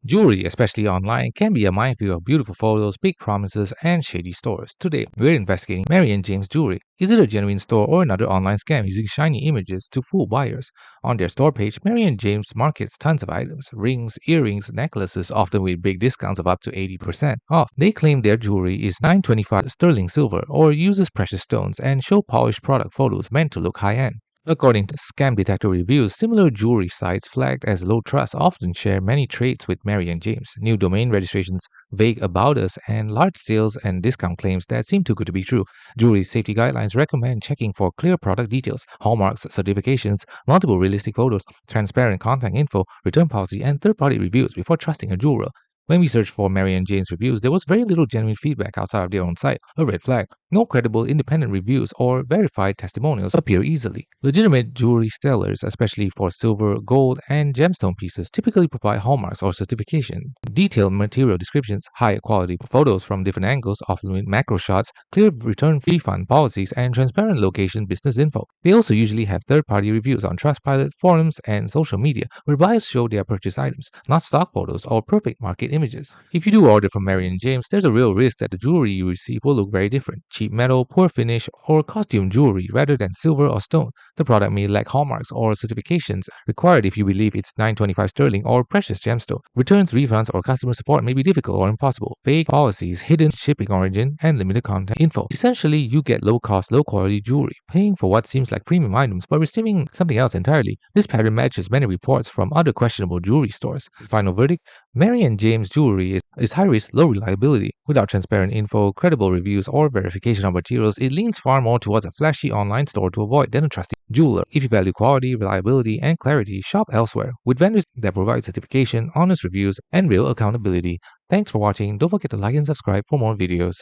Jewelry, especially online, can be a minefield of beautiful photos, big promises, and shady stores. Today, we're investigating Mary and James Jewelry. Is it a genuine store or another online scam using shiny images to fool buyers? On their store page, Mary and James markets tons of items: rings, earrings, necklaces, often with big discounts of up to 80% off. They claim their jewelry is 925 sterling silver or uses precious stones and show polished product photos meant to look high-end. According to scam detector reviews, similar jewelry sites flagged as low trust often share many traits with Mary and James: new domain registrations, vague about us, and large sales and discount claims that seem too good to be true. Jewelry safety guidelines recommend checking for clear product details, hallmarks, certifications, multiple realistic photos, transparent contact info, return policy, and third-party reviews before trusting a jeweler. When we searched for Mary and James reviews, there was very little genuine feedback outside of their own site, a red flag. No credible independent reviews or verified testimonials appear easily. Legitimate jewelry sellers, especially for silver, gold, and gemstone pieces, typically provide hallmarks or certification, detailed material descriptions, high quality photos from different angles, often with macro shots, clear return refund policies, and transparent location business info. They also usually have third-party reviews on Trustpilot, forums, and social media, where buyers show their purchased items, not stock photos or perfect market images. If you do order from Mary and James, there's a real risk that the jewelry you receive will look very different: cheap metal, poor finish, or costume jewelry rather than silver or stone. The product may lack hallmarks or certifications required if you believe it's 925 sterling or precious gemstone. Returns, refunds, or customer support may be difficult or impossible. Vague policies, hidden shipping origin, and limited contact info. Essentially, you get low-cost, low-quality jewelry, paying for what seems like premium items but receiving something else entirely. This pattern matches many reports from other questionable jewelry stores. Final verdict: Mary and James jewelry is high risk, low reliability. Without transparent info, credible reviews, or verification of materials, it leans far more towards a flashy online store to avoid than a trusted jeweler. If you value quality, reliability, and clarity, shop elsewhere with vendors that provide certification, honest reviews, and real accountability. Thanks for watching. Don't forget to like and subscribe for more videos.